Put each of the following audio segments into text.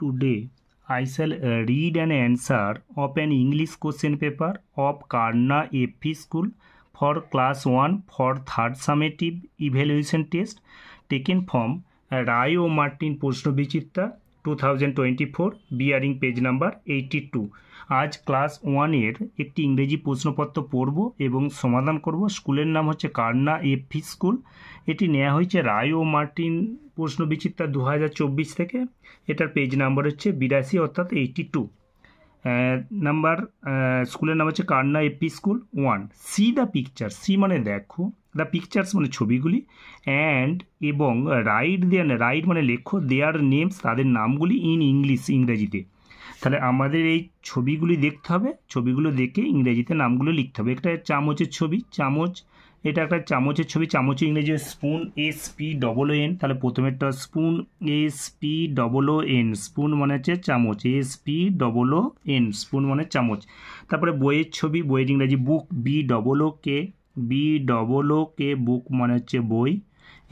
Today I shall read an answer of an English question paper of Karna FP School for class 1 for third summative evaluation test taken from Rai O Martin Proshnobichitta 2024 bearing page number 82। আজ class 1-এর একটি ইংরেজি প্রশ্নপত্র পড়ব এবং সমাধান করব। স্কুলের নাম হচ্ছে কার্না এফপি স্কুল। এটি নেওয়া হয়েছে রায় ও মার্টিন প্রশ্নবিচিত্রা 2024 থেকে। এটার পেজ নাম্বার হচ্ছে 82 অর্থাৎ 82 নাম্বার। স্কুলের নাম হচ্ছে কার্না FP school 1। See the picture, see মানে দেখো, দ্য পিকচার্স মানে ছবিগুলি, অ্যান্ড এবং রাইট মানে লেখো দেয়ার নেমস তাদের নামগুলি ইন ইংলিশ ইংরেজিতে। তাহলে আমাদের এই ছবিগুলি দেখতে হবে, ছবিগুলো দেখে ইংরেজিতে নামগুলো লিখতে হবে। একটা চামচের ছবি, চামচ, এটা একটা চামচের ছবি, চামচের ইংরেজি স্পুন, SPOON। তাহলে প্রথমেরটা স্পুন, SPOON, স্পুন মানে হচ্ছে চামচ, SPOON, স্পুন মানে চামচ। তারপরে বইয়ের ছবি, বইয়ের ইংরেজি বুক, BOOK, বুক মানে হচ্ছে বই।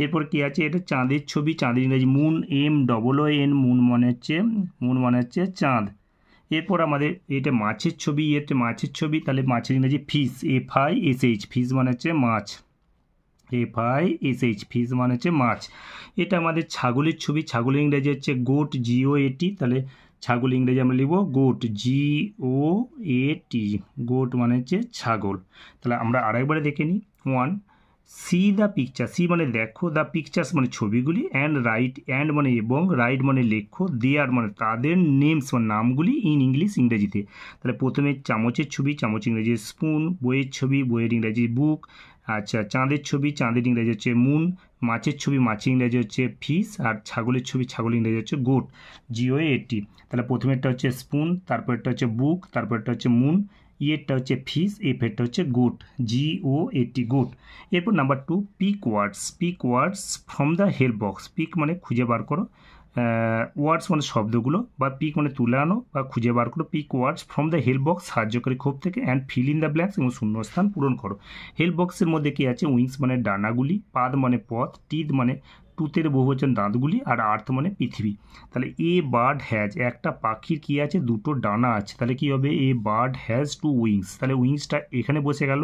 এরপর কি আছে, এটা চাঁদের ছবি, চাঁদের ইংরেজি মুন, MOON, মুন মানে হচ্ছে চাঁদ। এরপর আমাদের এটা মাছের ছবি, মাছের ছবি, তাহলে মাছের ইংরেজি ফিশ, FISH, ফিশ মানে হচ্ছে মাছ, FISH, ফিশ মানে হচ্ছে মাছ। এটা আমাদের ছাগলের ছবি, ছাগলের ইংরেজি হচ্ছে গোট, GOAT, তাহলে ছাগল ইংরেজি আমরা লিখব গোট, GOAT, গোট মানে হচ্ছে ছাগল। তাহলে আমরা আরেকবারে দেখে নিই। 1, সি দ্য পিকচার, সি মানে দেখো, দ্য পিকচার্স মানে ছবিগুলি, অ্যান্ড মানে এবং, রাইট মানে লেখো, দেয়ার মানে তাদের, নেমস মানে নামগুলি ইন ইংলিশ ইংরেজিতে। তাহলে প্রথমে চামচের ছবি, চামচ ইংরেজি স্পুন, বইয়ের ছবি, বইয়ের ইংরেজি বুক, আচ্ছা চাঁদের ছবি, চাঁদের ইংরেজি হচ্ছে মুন, মাছের ছবি, মাছের ইংরেজি হচ্ছে ফিশ, আর ছাগলের ছবি, ছাগলের ইংরেজি হচ্ছে গোট, GOAT। তাহলে প্রথমেরটা হচ্ছে স্পুন, তারপরটা হচ্ছে বুক, তারপরটা হচ্ছে মুন, ইয়েরটা হচ্ছে ফিশ, এফেরটা হচ্ছে গোট, GOAT, গোট। এরপর number 2, pick words from the help box. Pick মানে খুঁজে বার করো, ওয়ার্ডস মানে শব্দগুলো, বা পিক মানে তুলে আনো বা খুঁজে বার করো। Pick words from the help box সাহায্যকারী ক্ষোভ থেকে, and fill in the blanks এবং শূন্যস্থান পূরণ করো। হেল্প বক্সের মধ্যে কি আছে, উইংস মানে ডানাগুলি, পাদ মানে পথ, টিথ মানে টুথের বহুবচন দাঁতগুলি, আর আর্থ মানে পৃথিবী। তাহলে এ বার্ড হ্যাজ, একটা পাখির কি আছে, দুটো ডানা আছে, তাহলে কি হবে, এ বার্ড হ্যাজ 2 উইংস, তাহলে উইংসটা এখানে বসে গেল।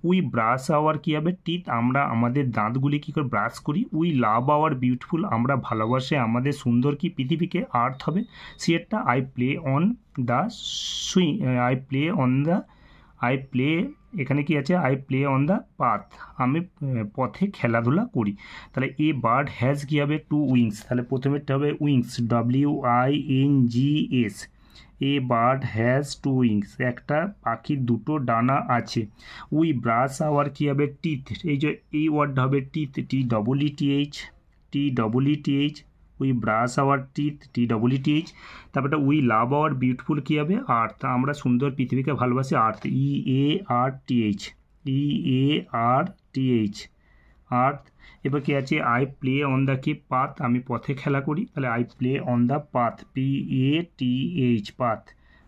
উই ব্রাশ আওয়ার কি হবে, টিথ, আমরা আমাদের দাঁতগুলি কী করে ব্রাশ করি। উই লাভ আওয়ার বিউটিফুল, আমরা ভালোবাসে আমাদের সুন্দর কি পৃথিবীকে, আর্থ হবে। সিয়েরটা আই প্লে অন দ্য এখানে কি আছে, I play on the path, আমি পথে খেলাধুলা করি। তাহলে এ বার্ড হ্যাজ কী হবে, 2 উইংস, তাহলে প্রথমেরটা হবে wings, WINGS, a bird has 2 wings, একটা পাখির দুটো ডানা আছে। উই ব্রাশ আওয়ার কী হবে, টিথ, এই ওয়ার্ডটা হবে teeth, TEETH, we brush our teeth, TEETH। তারপরটা উই লাভ আওয়ার বিউটিফুল কী হবে, আর্থ, আমরা সুন্দর পৃথিবীকে ভালোবাসি, আর্থ, EARTH, আর্থ। এবার কি আছে, আই প্লে অন দ্য কি পাথ, আমি পথে খেলা করি, তাহলে I play on the path, PATH, path,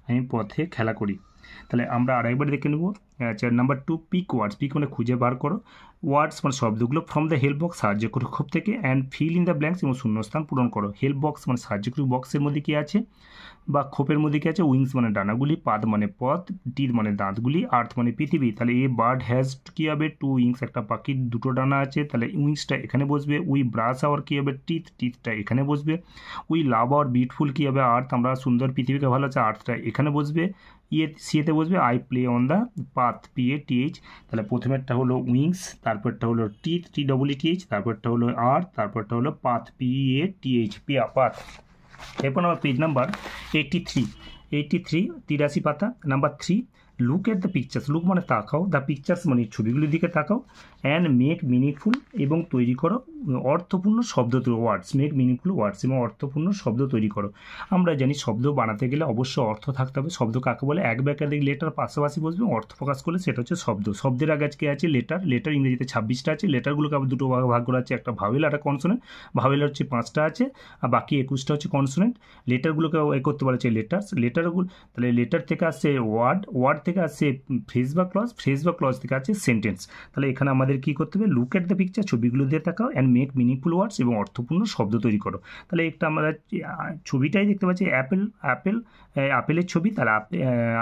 আমি পথে খেলা করি। তাহলে আমরা আরেকবার দেখে নেব। আচ্ছা নাম্বার 2, পিক ওয়ার্ডস, পিক মানে খুঁজে বার করো, ওয়ার্ডস মানে শব্দগুলো, ফ্রম দ্য হেল্প বক্স সাহায্যকারী ক্ষোভ থেকে, and fill in the blanks এবং শূন্যস্থান পূরণ করো। হেল্প বক্স মানে সাহায্যকারী বক্সের মধ্যে কী আছে বা খোপের মধ্যে কী আছে, উইংস মানে ডানাগুলি, পাদ মানে পথ, টিথ মানে দাঁতগুলি, আর্থ মানে পৃথিবী। তাহলে এ বার্ড হ্যাজ কী হবে, 2 উইংস, একটা পাখির দুটো ডানা আছে, তাহলে উইংসটা এখানে বসবে। উই ব্রাশ আওয়ার কী হবে, টিথটা এখানে বসবে। উই লাভ আওয়ার বিউটিফুল কী হবে, আর্থ, আমরা সুন্দর পৃথিবীকে ভালো আছে, আর্থটা এখানে বসবে। সিয়েতে বসবে I play on the path, PATH। তাহলে প্রথমেরটা হলো উইংস, তারপরটা হলো টিথ, TEETH, তারপরটা হলো আর্থ, তারপরটা হলো পাথ, PATH, পাথ। এরপর আমার পেজ নাম্বার 83, 83 পাতা। Number 3, look at the pictures, look মানে তাকাও, দ্য পিকচার্স মানে ছবিগুলির দিকে তাকাও, অ্যান্ড মেক মিনিংফুল এবং তৈরি করো অর্থপূর্ণ শব্দ, ওয়ার্ডস, মেক মিনিংফুল ওয়ার্ডস এবং অর্থপূর্ণ শব্দ তৈরি করো। আমরা জানি শব্দ বানাতে গেলে অবশ্যই অর্থ থাকতে হবে। শব্দ কাকে বলে, এক বা একাধিক লেটার পাশাপাশি বসবে, অর্থ প্রকাশ করলে সেটা হচ্ছে শব্দ। শব্দের আগে আজকে আছে লেটার ইংরেজিতে 26টা আছে, লেটারগুলোকে আবার দুটো ভাগ করা আছে, একটা ভাওয়েল আর একটা কনসোনেন্ট। ভাওয়েল হচ্ছে 5টা আছে, আর বাকি 21টা হচ্ছে কনসোনেন্ট। লেটারগুলোকে করতে পারা হচ্ছে লেটারগুলো। তাহলে লেটার থেকে আসছে ওয়ার্ড থেকে আসছে ফ্রেজ বা ক্লজ থেকে আছে সেন্টেন্স। তাহলে এখানে আমাদের কি করতে হবে, লুক এট দ্য পিকচার, ছবিগুলো দিয়ে তাকাও, অ্যান্ড মেক মিনিংফুল ওয়ার্ডস এবং অর্থপূর্ণ শব্দ তৈরি করো। তাহলে একটা আমরা ছবিটাই দেখতে পাচ্ছি আপেলের ছবি, তাহলে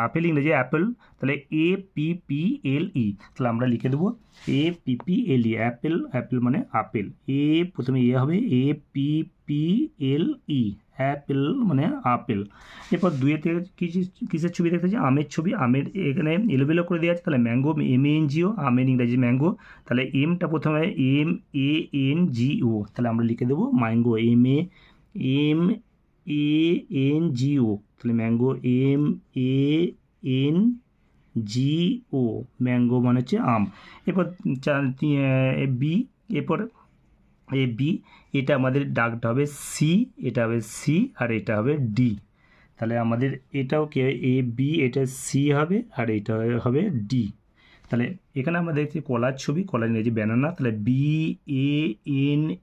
আপেল ইংরেজি অ্যাপেল, তাহলে APPLE, তাহলে আমরা লিখে দেবো APPLE, অ্যাপেল মানে আপেল, প্রথমে হবে APPLE, অ্যাপেল মানে আপেল। এরপর দুইয়েতে কিসের ছবি দেখতে পাচ্ছি? আমের ছবি, আমের এখানে এলোবেলো করে দেওয়া আছে, তাহলে ম্যাঙ্গো, MANGO, আমের ইংরাজি ম্যাঙ্গো, তাহলে এমটা প্রথমে MANGO, তাহলে আমরা লিখে দেবো ম্যাঙ্গো, MANGO, তাহলে ম্যাঙ্গো MANGO, ম্যাঙ্গো মানে হচ্ছে আম। এরপর বি, এরপর বি, এটা আমাদের ডাকটা হবে সি, এটা হবে সি, আর এটা হবে ডি। তাহলে আমাদের এটাও কে AB, এটা সি হবে, আর এটা হবে ডি। তাহলে এখানে আমরা দেখছি কলার ছবি, কলার ইংরেজি ব্যানানা, তাহলে BANANA,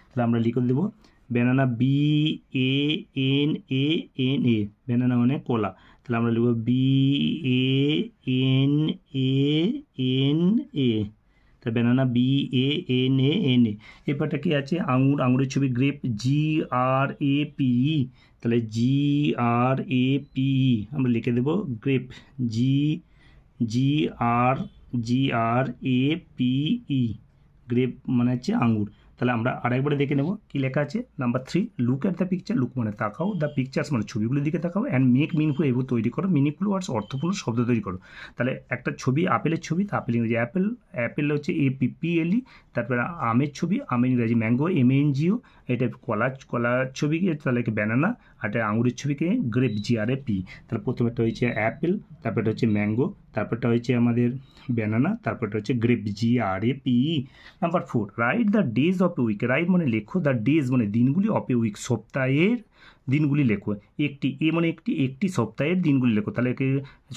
তাহলে আমরা লিখে দেবো ব্যানানা, BANANA, ব্যানানা মানে কলা, তাহলে আমরা লিখব BANANA, তাহলে ব্যানানা BANANA। এরপরটা কি আছে? আঙুর, আঙুরের ছবি গ্রেপ, GRAPE, তাহলে GRAPE আমরা লিখে দেবো গ্রেপ, GRAPE, গ্রেপ মানে হচ্ছে আঙুর। তাহলে আমরা আরেকবারে দেখে নেব কি লেখা আছে। Number 3, look at the picture, look মানে তাকাও, দ্য পিকচার্স মানে ছবিগুলোর দিকে তাকাও, অ্যান্ড মেক মিনিংফুল, এবং তৈরি করো মিনিংফুল ওয়ার্ডস, অর্থপূর্ণ শব্দ তৈরি করো। তাহলে একটা ছবি, আপেলের ছবি, তা আপেল ইংরেজি অ্যাপেল হচ্ছে APPLE, তারপরে আমের ছবি, আমের ইংরেজি ম্যাঙ্গো, MANGO, এটা কলার ছবিকে তাহলে ব্যানানা, আর এটা আঙুরের ছবিকে গ্রেপ, GRAPE। তাহলে প্রথমেরটা হচ্ছে অ্যাপেল, তারপরটা হচ্ছে ম্যাঙ্গো, তারপরটা হচ্ছে আমাদের ব্যানানা, তারপরটা হচ্ছে grape, GRAPE। Number 4, write the days of a week, write মানে লেখো, দ্য ডেজ মানে দিনগুলি, অফ এ উইক সপ্তাহের দিনগুলি লেখো, মানে একটি সপ্তাহের দিনগুলি লেখো। তাহলে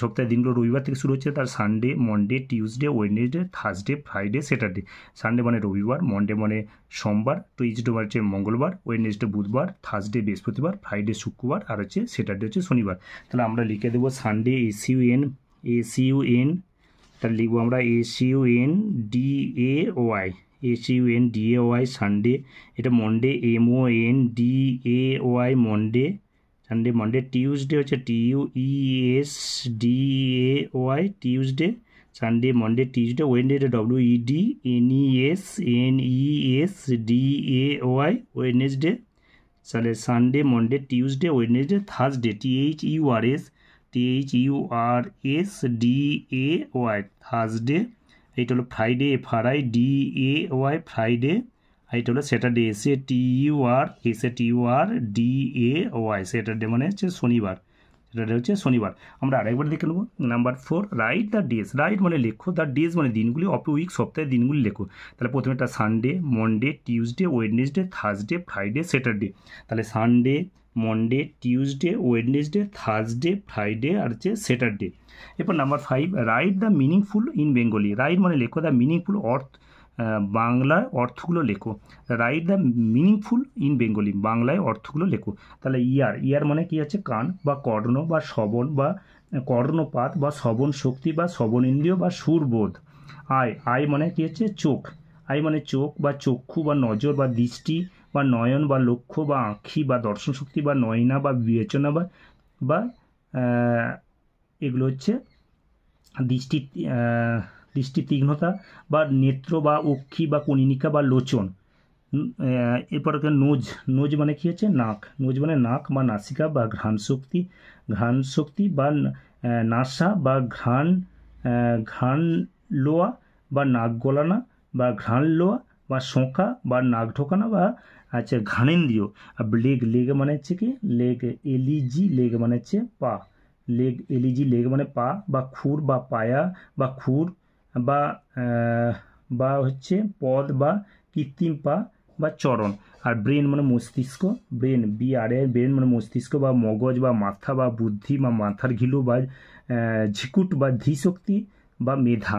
সপ্তাহের দিনগুলো রবিবার থেকে শুরু হচ্ছে, তার Sunday, Monday, Tuesday, Wednesday, Thursday, Friday, Saturday. Sunday মানে রবিবার, মন্ডে মানে সোমবার, টিউসডে মানে হচ্ছে মঙ্গলবার, ওয়েডনেসডে বুধবার, থার্সডে বৃহস্পতিবার, ফ্রাইডে শুক্রবার, আর হচ্ছে স্যাটারডে হচ্ছে শনিবার। তাহলে আমরা লিখে দেবো সানডে ACUN, তাহলে লিখবো আমরা ACUNDAY, সানডে। এটা Monday MONDAY, Monday, Sunday Monday. Tuesday হচ্ছে TUESDAY, Tuesday, Sunday Monday Tuesday. Wednesday WEDNESDAY, Wednesday. তাহলে Sunday Monday Tuesday Wednesday. Thursday THURSDAY, Thursday. এইটা হলো ফ্রাইডে FRIDAY, ফ্রাইডে। এইটা হলো স্যাটারডে SATURDAY, স্যাটারডে মানে হচ্ছে শনিবার, স্যাটারডে হচ্ছে শনিবার। আমরা আরেকবার দেখে নেবো। Number 4, write the days, right মানে লেখো, দ্য ডেজ মানে দিনগুলি, অফ উইক সপ্তাহের দিনগুলি লেখো। তাহলে প্রথমেটা Sunday, Monday, Tuesday, Wednesday, Thursday, Friday, Saturday. তাহলে Sunday, Monday, Tuesday, Wednesday, Thursday, Friday, আর হচ্ছে স্যাটারডে। এরপর number 5, write the meaningful in Bengali, write মানে লেখো, দ্য মিনিংফুল বাংলায় অর্থগুলো লেখো। Write the meaningful in Bengali, বাংলায় অর্থগুলো লেখো। তাহলে ইয়ার মানে কি আছে? কান বা কর্ণ বা শ্রবণ বা কর্ণপাত বা শ্রবণ শক্তি বা শ্রবণেন্দ্রিয় বা সুরবোধ। আই মানে কি হচ্ছে? চোখ, আই মানে চোখ বা চক্ষু বা নজর বা দৃষ্টি বা নয়ন বা লক্ষ্য বা আঁখি বা দর্শন শক্তি বা নয়না বা বিবেচনা বা এগুলো হচ্ছে দৃষ্টি তীক্ষ্ণতা বা নেত্র বা অক্ষি বা কনিনিকা বা লোচন। এরপর নোজ মানে কি হচ্ছে? নাক, নোজ মানে নাক বা নাসিকা বা ঘ্রাণ শক্তি বা নাসা বা ঘ্রাণ লোয়া বা নাক গলানা বা ঘ্রাণ লোয়া বা শোঁকা বা নাক ঢোকানো বা আচ্ছা ঘ্রাণেন্দ্রিয়। আর লেগ মানে হচ্ছে কি? লেগ মানে হচ্ছে পা, লেগ মানে পা বা খুর বা পায়া বা খুর বা হচ্ছে পদ বা কৃত্রিম পা বা চরণ। আর ব্রেন মানে মস্তিষ্ক, ব্রেন মানে মস্তিষ্ক বা মগজ বা মাথা বা বুদ্ধি বা মাথার ঘিলু বা ঝিকুট বা ধীশক্তি বা মেধা।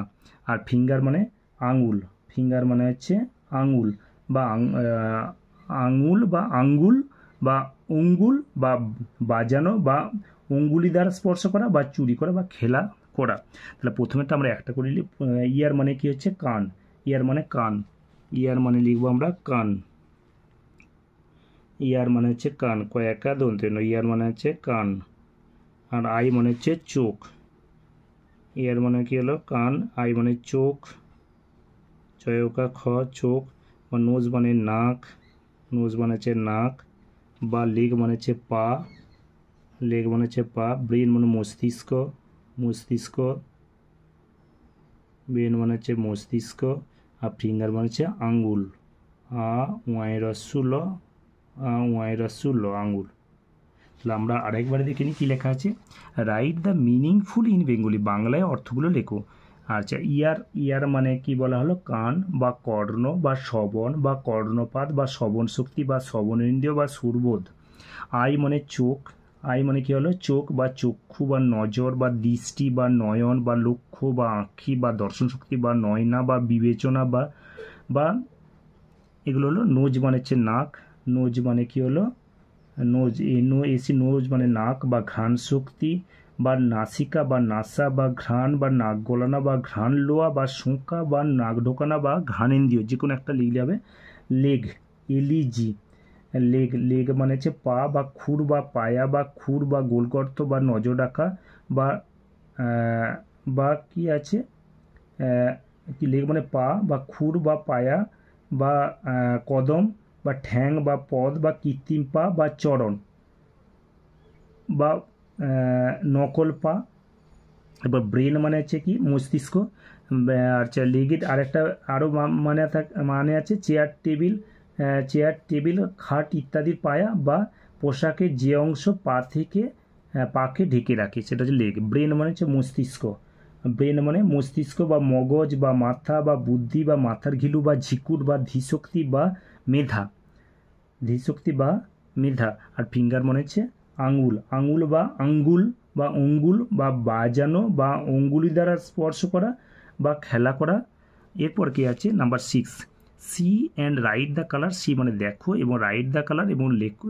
আর ফিঙ্গার মানে আঙুল, ফিঙ্গার মানে হচ্ছে আঙুল বা আঙুল বা অঙ্গুল বা বাজানো বা অঙ্গুলি দ্বারা স্পর্শ করা বা চুরি করা বা খেলা করা। তাহলে প্রথমেটা আমরা একটা করি। ইয়ার মানে কি হচ্ছে? কান, ইয়ার মানে কান, ইয়ার মানে লিখবো আমরা কান, ইয়ার মানে হচ্ছে কান, কয়েকা দন্তেন, ইয়ার মানে হচ্ছে কান। আর আই মানে হচ্ছে চোখ, ইয়ার মানে কি হলো কান, আই মানে চোখ, চয়কা খ চোখ, বা নোজ মানে নাক, নোজ মানে হচ্ছে নাক, বা লেগ মানে হচ্ছে পা, লেগ মানে হচ্ছে পা, ব্রেন মানে মস্তিষ্ক, মস্তিষ্ক, ব্রেন মানে হচ্ছে মস্তিষ্ক, আর ফিঙ্গার মানে হচ্ছে আঙ্গুল, ওয়াইরাসুল আঙ্গুল। তাহলে আমরা আরেকবার দেখে নিই কী লেখা আছে। Right the meaningful in Bengali, বাংলায় অর্থগুলো লেখো। আচ্ছা, ইয়ার মানে কি বলা হলো, কান বা কর্ণ বা শ্রবণ বা কর্ণপাত বা শ্রবণ শক্তি বা শ্রবণেন্দ্রিয় বা সুরবোধ। আই মানে চোখ, আই মানে কি হলো চোখ বা চক্ষু বা নজর বা দৃষ্টি বা নয়ন বা লক্ষ্য বা আঁখি বা দর্শন শক্তি বা নয়না বা বিবেচনা বা এগুলো হলো। নোজ মানে হচ্ছে নাক, নোজ মানে কি হলো নোজ, নোজ মানে নাক বা ঘ্রাণ শক্তি বা নাসিকা বা নাসা বা ঘ্রাণ বা নাক গলানো বা ঘ্রাণ লোয়া বা শোঁকা বা নাক ঢোকানা বা ঘ্রাণেন্দ্রিয়, যে কোনো একটা লিখলে হবে। লেগ, এলিজি, লেগ মানে হচ্ছে পা বা খুর বা পায়া বা খুর বা গোলগর্ত বা নজর রাখা বা কি আছে, কি লেগ মানে পা বা খুর বা পায়া বা কদম বা ঠ্যাং বা পদ বা কৃত্রিম পা বা চরণ বা নকল পা। এবার ব্রেন মানে হচ্ছে কি মস্তিষ্ক। আচ্ছা, লেগের আরেকটা আরও মানে আছে চেয়ার টেবিল খাট ইত্যাদির পায়া বা পোশাকের যে অংশ পা থেকে পাকে ঢেকে রাখে সেটা হচ্ছে লেগ। ব্রেন মানে হচ্ছে মস্তিষ্ক, ব্রেন মানে মস্তিষ্ক বা মগজ বা মাথা বা বুদ্ধি বা মাথার ঘিলু বা ঝিকুর বা ধীশক্তি বা মেধা, ধীশক্তি বা মেধা। আর ফিঙ্গার মনে হচ্ছে আঙুল, আঙুল বা আঙ্গুল বা অঙ্গুল বা বাজানো বা অঙ্গুলি দ্বারা স্পর্শ করা বা খেলা করা। এরপর কি আছে number 6, see and write the colour. See মানে দেখো এবং রাইট দ্য কালার এবং লেখো,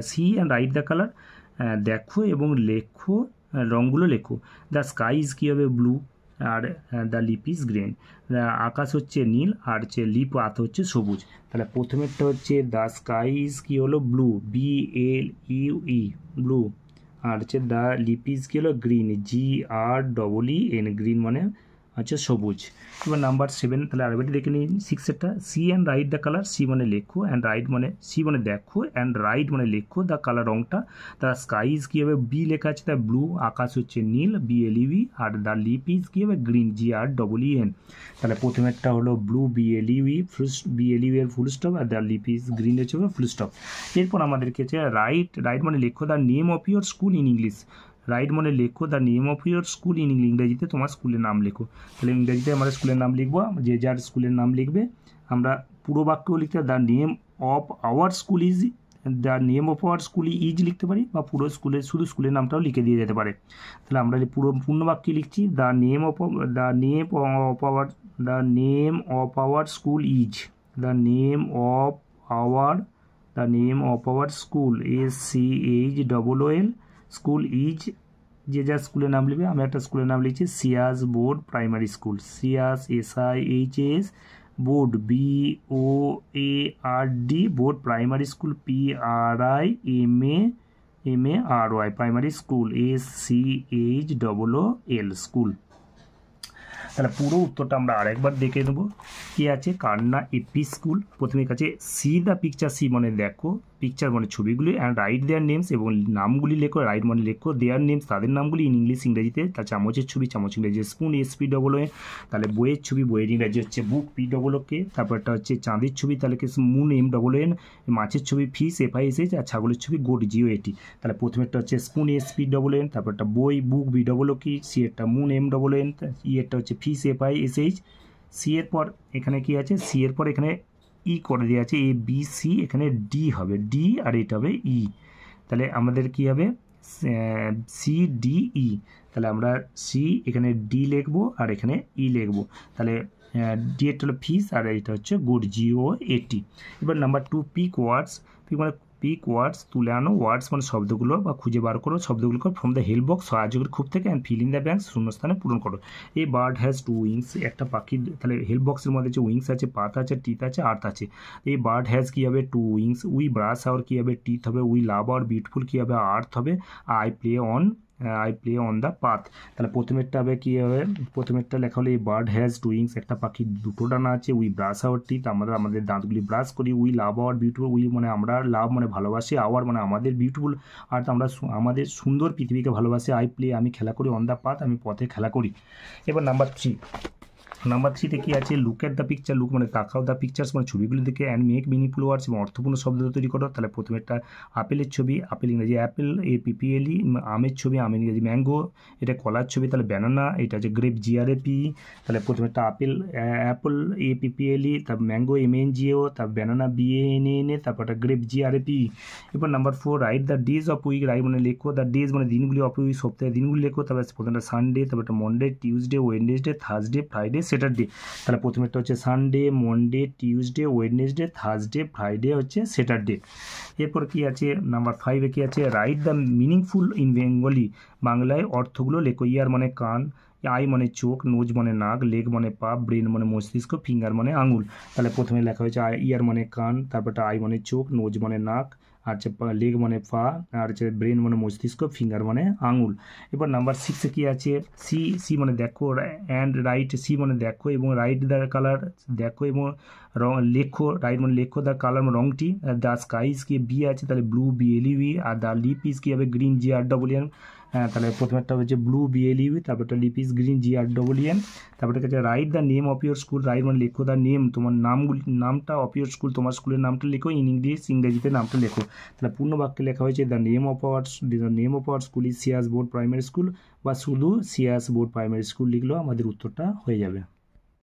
see and write the colour, দেখো এবং লেখো, রঙগুলো লেখো। দ্য স্কাই ইজ কী হবে ব্লু, আর দ্য লিপ ইজ গ্রিন, আকাশ হচ্ছে নীল আর হচ্ছে লিপ পাত হচ্ছে সবুজ। তাহলে প্রথমেরটা হচ্ছে দ্য স্কাই ইজ কী হলো ব্লু, BLUE ব্লু, আর হচ্ছে দ্য লিপ ইজ কী হলো গ্রিন, GREEN, গ্রিন মানে হচ্ছে সবুজ। এবার নাম্বার 7, তাহলে আরেকবার দেখে নিই 6-এরটা। See and write the colour, see মানে লেখো অ্যান্ড রাইট মানে সি মানে দেখো অ্যান্ড রাইট মানে লেখো দ্য কালার রংটা। দ্য স্কাই ইজ কী হবে বি লেখা আছে দ্য ব্লু, আকাশ হচ্ছে নীল BLUE, আর দ্য লিপ ইজ কী হবে গ্রিন GREEN। তাহলে প্রথমেরটা হলো ব্লু BLUE এর ফুল স্টপ, আর দ্য লিপ ইজ গ্রিন হচ্ছে ফুল স্টপ। এরপর আমাদেরকে হচ্ছে রাইট মানে লেখো the name of your school in English, write মানে লেখো the name of your school in English, ইংরেজিতে তোমার স্কুলের নাম লেখো। তাহলে ইংরেজিতে আমাদের স্কুলের নাম লিখবো, যে যার স্কুলের নাম লিখবে। আমরা পুরো বাক্য লিখতে the name of our school is, the name of our school is লিখতে পারি, বা পুরো স্কুলের শুধু স্কুলের নামটাও লিখে দিয়ে যেতে পারে। তাহলে আমরা পূর্ণ বাক্য লিখছি the name of our school is, the name of our school SCHOOL school is, যে যা স্কুলের নাম লিখবে। আমি একটা স্কুলের নাম লিখছি সিয়াস বোর্ড প্রাইমারি স্কুল, সিয়াস SIHS board BOARD board primary school PRIMARY primary school SCHOOL school. তাহলে পুরো উত্তরটা আমরা আরেকবার দেখে নেব। কি আছে, কান্না এপি স্কুল। প্রথমে কাছে সি দ্য পিকচার, সি মানে দেখো, পিকচার মানে ছবিগুলি, অ্যান্ড রাইট দেয়ার নেমস এবং নামগুলি লেখো, রাইট মানে লেখো, দেয়ার নেমস তাদের নামগুলি, ইন ইংলিশ ইংরেজিতে। তার চামচের ছবি, চামচ ইংরেজি স্পুন SPOON। তাহলে বইয়ের ছবি, বইয়ের ইংরেজি হচ্ছে বুক POOK। তারপরটা হচ্ছে চাঁদের ছবি, তাহলে মুন MOON। মাছের ছবি ফিশ FISH, আর ছাগলের ছবি গোট GOAT। তাহলে প্রথমেরটা হচ্ছে স্পুন SPOON, তারপরটা বই বুক BOOK, সি এরটা মুন MOON, এরটা হচ্ছে ফিশ FISH। সি এর পর এখানে কি আছে, সি এর পর এখানে করে দেওয়া আছে ABC, এখানে ডি হবে ডি, আর এটা হবে ই। তাহলে আমাদের কি হবে CDE। তাহলে আমরা সি এখানে ডি লিখবো আর এখানে ই লিখবো। তাহলে ডি এর হলো ফিশ আর এটা হচ্ছে গুড GOAT। এবার নাম্বার 2, পিক ওয়ার্ডস। পিক মানে পিক ওয়ার্ডস, তুলে আনো, ওয়ার্ডস মানে শব্দগুলো বা খুঁজে বার করো শব্দগুলোকে ফ্রম দ্য হেল্প বক্স, সাহায্যের খুব থেকে, and fill in the blanks, শূন্যস্থানে পূরণ করো। এই বার্ড হ্যাজ 2 উইংস, একটা পাখির তাহলে হেল্প বক্সের মধ্যে যে উইংস আছে, পাত আছে, টিথ আছে, আর্থ আছে। এই বার্ড হ্যাজ কী হবে 2 উইংস, উই ব্রাশ আওয়ার কী হবে টিথ হবে, উই লাভ আওয়ার বিউটিফুল কী হবে আর্থ হবে, I play on the path. তাহলে প্রথমেরটা হবে কী হবে, প্রথমেরটা লেখা হলো এই বার্ড হ্যাজ 2 উইংস, একটা পাখির 2টো ডানা আছে, উই ব্রাশ আওয়ার টিথ, আমরা আমাদের দাঁতগুলি ব্রাশ করি, we love our beautiful, we মানে আমরা, লাভ মানে ভালোবাসি, আওয়ার মানে আমাদের, বিউটিফুল আর আমরা আমাদের সুন্দর পৃথিবীকে ভালোবাসি, আই প্লে আমি খেলা করি, অন দ্য পাথ আমি পথে খেলা করি। এবার নাম্বার 3তে কী আছে, look at the picture, look মানে তাকাও, দ্য পিকচার্স মানে ছবিগুলি দেখে, অ্যান্ড মেক মিনিংফুল ওয়ার্ডস এবং অর্থপূর্ণ শব্দ তৈরি করো। তাহলে প্রথমে একটা আপেলের ছবি, আপেল ইংরেজি অ্যাপেল, APPLE, আমের ছবি, আম ইংরেজি ম্যাঙ্গো, এটা কলার ছবি, তাহলে ব্যানানা, এটা হচ্ছে গ্রেপ, GRAP। তাহলে প্রথমে একটা অ্যাপল APPLE, তারপর ম্যাঙ্গো MANGO, তারপর ব্যানানা BANANA, তারপর একটা গ্রেপ GRAP। এবার number 4, write the days of week, write মানে লেখো, দ্য ডেজ মানে দিনগুলি, অফ উইক সপ্তাহে দিনগুলি লেখো। তারপর প্রথমে সানডে, তারপর একটা Monday, Tuesday, Wednesday, Thursday, Friday, Saturday. তাহলে প্রথমেরটা হচ্ছে Sunday, Monday, Tuesday, Wednesday, Thursday, Friday হচ্ছে স্যাটারডে। এরপর কি আছে নাম্বার 5-এ কি আছে, right the meaningful in Bengali, বাংলায় অর্থগুলো লেখো। ইয়ার মানে কান, আই মানে চোখ, নোজ মানে নাক, লেগ মানে পা, ব্রেন মানে মস্তিষ্ক, ফিঙ্গার মানে আঙুল। তাহলে প্রথমে লেখা হয়েছে ইয়ার মানে কান, তারপরটা আই মানে চোখ, নোজ মানে নাক, আর হচ্ছে লেগ মানে পা, আর হচ্ছে ব্রেন মানে মস্তিষ্ক, ফিঙ্গার মানে আঙুল। এবার নাম্বার 6-এ কী আছে, সি মানে দেখো, অ্যান্ড রাইট, সি মানে দেখো এবং রাইট দ্য কালার, দেখো এবং লেখো, রাইট মানে লেখো, দ্য কালার মানে রঙটি, দ্য স্কাইজ কি বি আছে, তাহলে ব্লু BLUE, আর দ্য লিপ ইজ কী হবে গ্রিন GREEN। তাহলে প্রথমেরটা হচ্ছে ব্লু BLUE, তারপরটা লিপ ইজ গ্রিন GREEN। তারপরে কাছে write the name of your school, write মানে লেখো, দ্য নেম তোমার নামটা, অফ ইউর স্কুল তোমার স্কুলের নামটা লেখো, ইন ইংরেজিতে নামটা লেখো। তাহলে পূর্ণ বাক্যে লেখা হয়েছে the name of our school is সিয়াস বোর্ড প্রাইমারি স্কুল, বা শুধু সিয়াস বোর্ড প্রাইমারি স্কুল লিখলেও আমাদের উত্তরটা হয়ে যাবে।